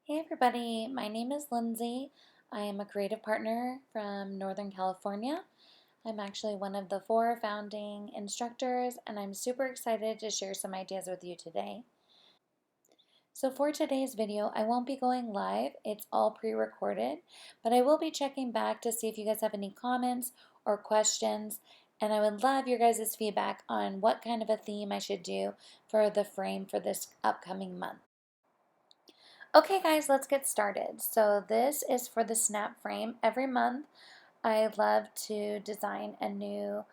Hey everybody, my name is Lindsay. I am a creative partner from Northern California. I'm actually one of the 4 founding instructors, and I'm super excited to share some ideas with you today. So for today's video, I won't be going live. It's all pre-recorded, but I will be checking back to see if you guys have any comments or questions, and I would love your guys' feedback on what kind of a theme I should do for the frame for this upcoming month. Okay guys, let's get started. So this is for the snap frame. Every month I love to design a new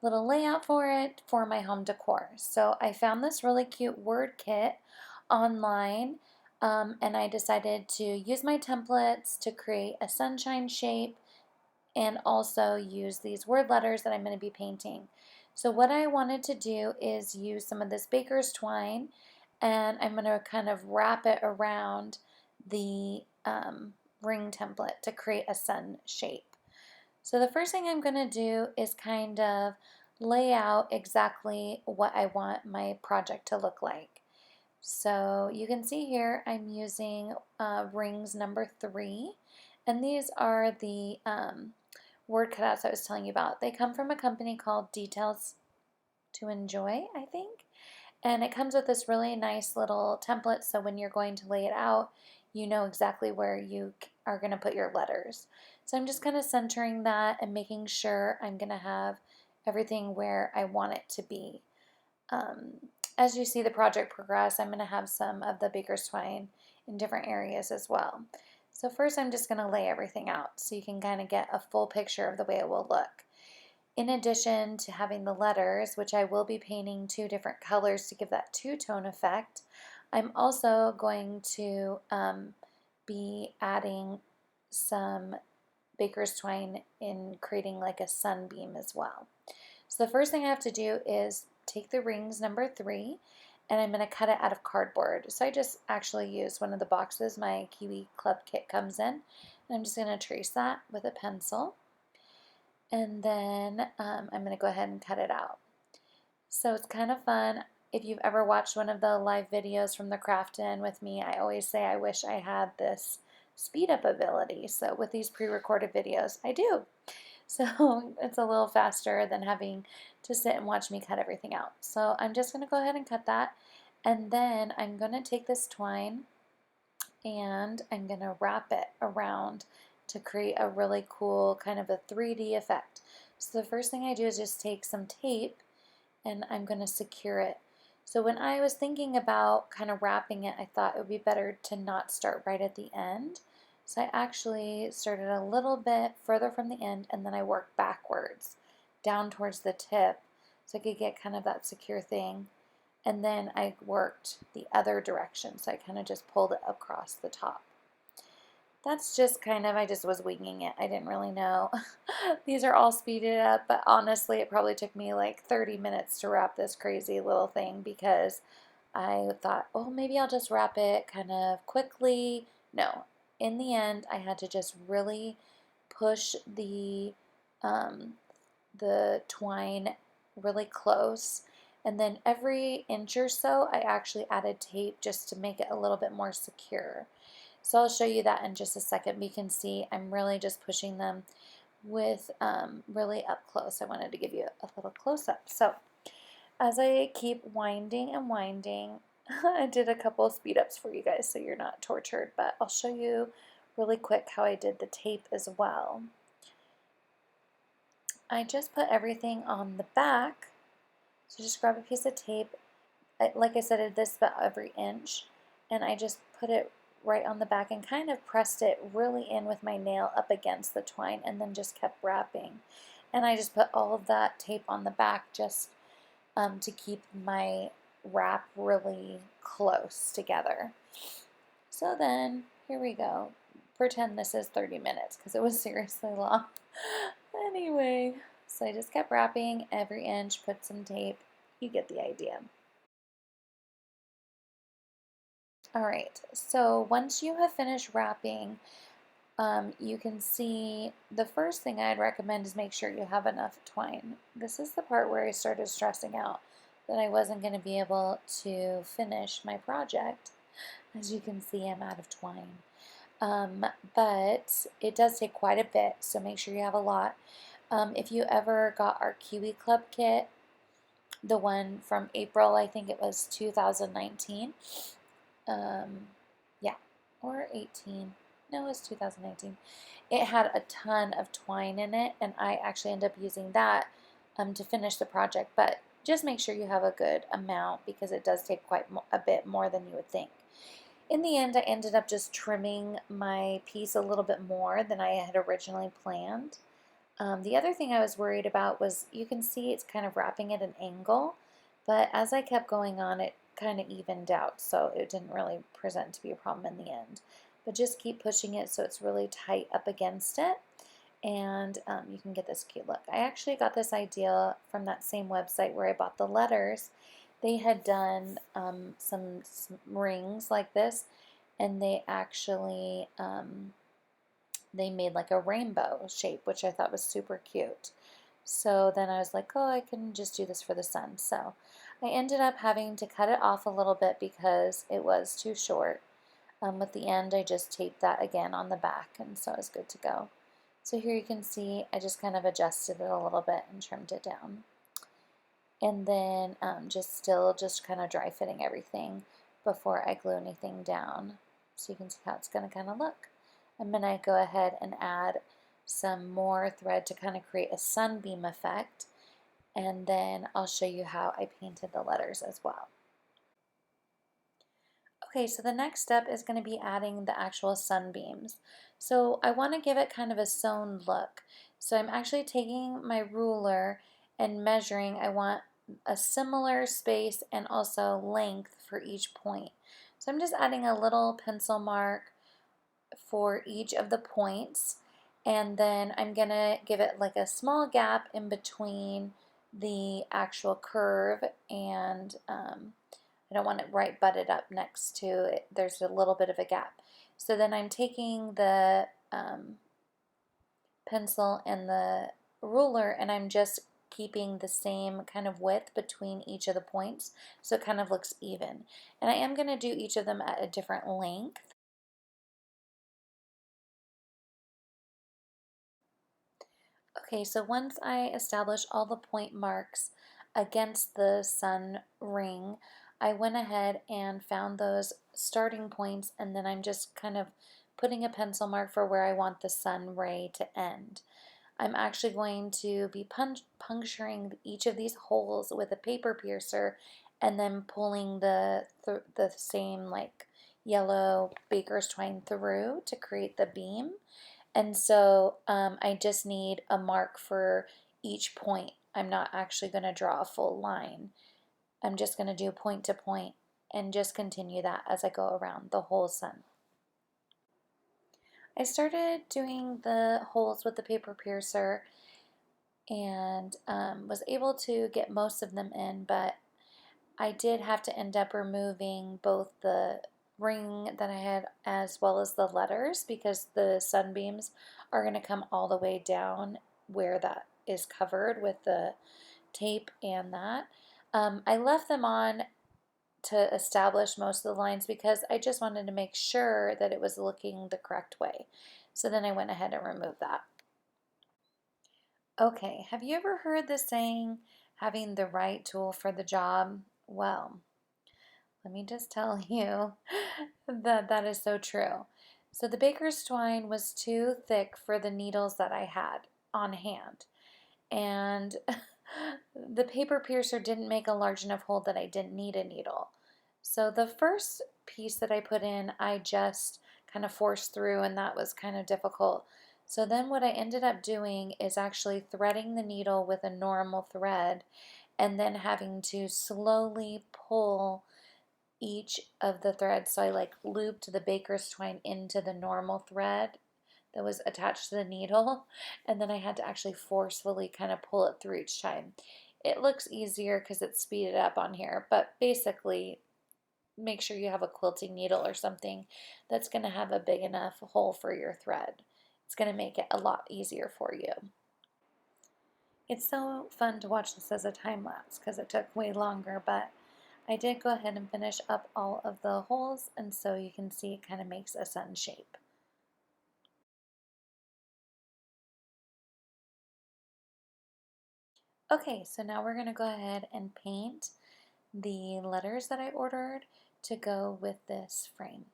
little layout for it for my home decor. So I found this really cute word kit online, and I decided to use my templates to create a sunshine shape and also use these word letters that I'm going to be painting. So what I wanted to do is use some of this baker's twine, and I'm going to kind of wrap it around the ring template to create a sun shape. So the first thing I'm going to do is kind of lay out exactly what I want my project to look like. So you can see here I'm using rings number 3, and these are the word cutouts I was telling you about. They come from a company called Details to Enjoy, I think. And it comes with this really nice little template, so when you're going to lay it out, you know exactly where you are going to put your letters. So I'm just kind of centering that and making sure I'm going to have everything where I want it to be. As you see the project progress, I'm going to have some of the baker's twine in different areas as well. So first I'm just going to lay everything out so you can kind of get a full picture of the way it will look. In addition to having the letters, which I will be painting 2 different colors to give that two-tone effect, I'm also going to be adding some baker's twine in creating like a sunbeam as well. So the first thing I have to do is take the rings number 3, and I'm going to cut it out of cardboard. So I just actually used one of the boxes my Kiwi Club kit comes in, and I'm just going to trace that with a pencil. And then I'm going to go ahead and cut it out. So it's kind of fun. If you've ever watched one of the live videos from the Craft In with me, I always say I wish I had this speed up ability. So with these pre-recorded videos, I do. So it's a little faster than having to sit and watch me cut everything out. So I'm just going to go ahead and cut that. And then I'm going to take this twine and I'm going to wrap it around to create a really cool kind of a 3D effect. So the first thing I do is just take some tape and I'm going to secure it. So when I was thinking about kind of wrapping it, I thought it would be better to not start right at the end. So I actually started a little bit further from the end, and then I worked backwards down towards the tip so I could get kind of that secure thing. And then I worked the other direction, so I kind of just pulled it across the top. That's just kind of, I just was winging it. I didn't really know. These are all speeded up, but honestly, it probably took me like 30 minutes to wrap this crazy little thing because I thought, oh, maybe I'll just wrap it kind of quickly. No, in the end, I had to just really push um, the twine really close. And then every inch or so, I actually added tape just to make it a little bit more secure. So I'll show you that in just a second. You can see I'm really just pushing them with really up close. I wanted to give you a little close-up. So as I keep winding and winding, I did a couple of speed ups for you guys so you're not tortured, but I'll show you really quick how I did the tape as well. I just put everything on the back. So just grab a piece of tape. Like I said, I did this about every inch, and I just put it right on the back and kind of pressed it really in with my nail up against the twine and then just kept wrapping. And I just put all of that tape on the back just to keep my wrap really close together. So then, here we go. Pretend this is 30 minutes because it was seriously long. Anyway, so I just kept wrapping every inch, put some tape. You get the idea. Alright, so once you have finished wrapping, you can see the first thing I'd recommend is make sure you have enough twine. This is the part where I started stressing out that I wasn't going to be able to finish my project. As you can see, I'm out of twine. But it does take quite a bit, so make sure you have a lot. If you ever got our Kiwi Club kit, the one from April, I think it was 2019. Yeah, or 18. No, it was 2019. It had a ton of twine in it, and I actually ended up using that to finish the project. But just make sure you have a good amount because it does take quite a bit more than you would think. In the end, I ended up just trimming my piece a little bit more than I had originally planned. The other thing I was worried about was you can see it's kind of wrapping at an angle, but as I kept going on, it kind of evened out, so it didn't really present to be a problem in the end. But just keep pushing it so it's really tight up against it, and you can get this cute look. I actually got this idea from that same website where I bought the letters. They had done some rings like this, and they actually they made like a rainbow shape, which I thought was super cute. So then I was like, oh, I can just do this for the sun. So I ended up having to cut it off a little bit because it was too short. With the end, I just taped that again on the back, and so it was good to go. So here you can see I just kind of adjusted it a little bit and trimmed it down. And then just kind of dry fitting everything before I glue anything down. So you can see how it's going to kind of look. I'm going to go ahead and add some more thread to kind of create a sunbeam effect, and then I'll show you how I painted the letters as well. Okay, so the next step is going to be adding the actual sunbeams. So I want to give it kind of a sewn look. So I'm actually taking my ruler and measuring. I want a similar space and also length for each point. So I'm just adding a little pencil mark for each of the points, and then I'm going to give it like a small gap in between the actual curve, and I don't want it right butted up next to it. There's a little bit of a gap. So then I'm taking the pencil and the ruler, and I'm just keeping the same kind of width between each of the points so it kind of looks even. And I am going to do each of them at a different length. Okay, so once I establish all the point marks against the sun ring, I went ahead and found those starting points, and then I'm just kind of putting a pencil mark for where I want the sun ray to end. I'm actually going to be puncturing each of these holes with a paper piercer and then pulling the same like yellow baker's twine through to create the beam. And so I just need a mark for each point. I'm not actually going to draw a full line. I'm just going to do point to point and just continue that as I go around the whole sun. I started doing the holes with the paper piercer and was able to get most of them in, but I did have to end up removing both the ring that I had as well as the letters because the sunbeams are going to come all the way down where that is covered with the tape and that. I left them on to establish most of the lines because I just wanted to make sure that it was looking the correct way. So then I went ahead and removed that. Okay, have you ever heard the saying, having the right tool for the job? Well, let me just tell you that that is so true. So the baker's twine was too thick for the needles that I had on hand. And the paper piercer didn't make a large enough hole that I didn't need a needle. So the first piece that I put in, I just kind of forced through, and that was kind of difficult. So then what I ended up doing is actually threading the needle with a normal thread and then having to slowly pull each of the threads. So I like looped the baker's twine into the normal thread that was attached to the needle, and then I had to actually forcefully kind of pull it through each time. It looks easier because it's speeded up on here, but basically make sure you have a quilting needle or something that's going to have a big enough hole for your thread. It's going to make it a lot easier for you. It's so fun to watch this as a time lapse because it took way longer, but I did go ahead and finish up all of the holes, and so you can see it kind of makes a sun shape. Okay, so now we're going to go ahead and paint the letters that I ordered to go with this frame.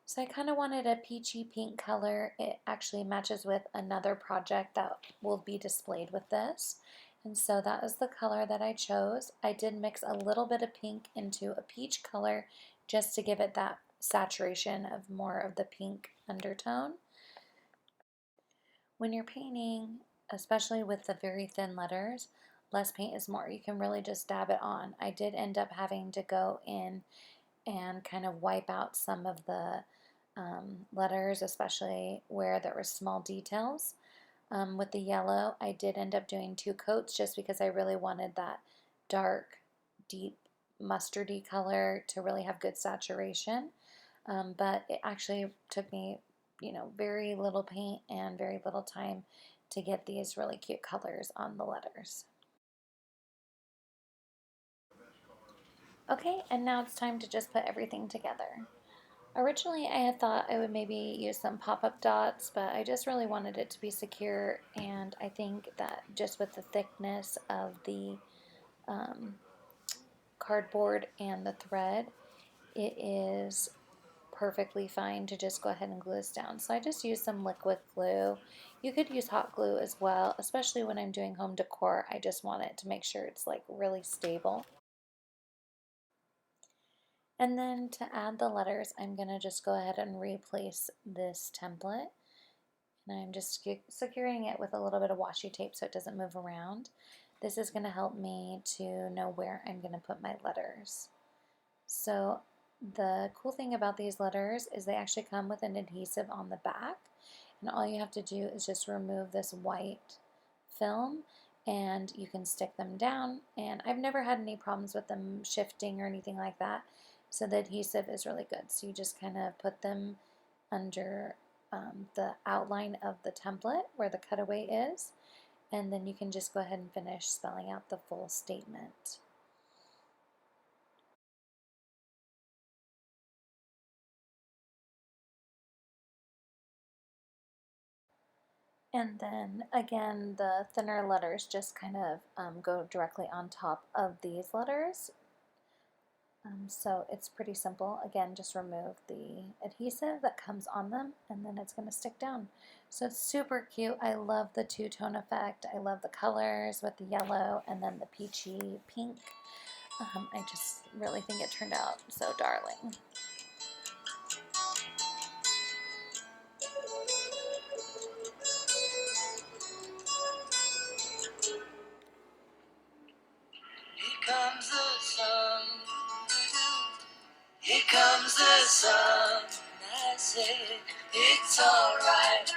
So I kind of wanted a peachy pink color. It actually matches with another project that will be displayed with this. And so that is the color that I chose. I did mix a little bit of pink into a peach color just to give it that saturation of more of the pink undertone. When you're painting, especially with the very thin letters, less paint is more. You can really just dab it on. I did end up having to go in and kind of wipe out some of the letters, especially where there were small details. With the yellow, I did end up doing 2 coats just because I really wanted that dark, deep mustardy color to really have good saturation. But it actually took me, very little paint and very little time to get these really cute colors on the letters. Okay, and now it's time to just put everything together. Originally, I had thought I would maybe use some pop-up dots, but I just really wanted it to be secure, and I think that just with the thickness of the um, cardboard and the thread, it is perfectly fine to just go ahead and glue this down. So I just used some liquid glue. You could use hot glue as well, especially when I'm doing home decor. I just want it to make sure it's like really stable. And then to add the letters, I'm going to just go ahead and replace this template. And I'm just securing it with a little bit of washi tape so it doesn't move around. This is going to help me to know where I'm going to put my letters. So the cool thing about these letters is they actually come with an adhesive on the back, and all you have to do is just remove this white film and you can stick them down, and I've never had any problems with them shifting or anything like that. So the adhesive is really good. So you just kind of put them under the outline of the template where the cutaway is, and then you can just go ahead and finish spelling out the full statement. And then again, the thinner letters just kind of go directly on top of these letters. So it's pretty simple. Again, just remove the adhesive that comes on them, and then it's going to stick down. So it's super cute. I love the two-tone effect. I love the colors with the yellow and then the peachy pink. I just really think it turned out so darling. Here comes the sun. Here comes the sun. I say it's alright.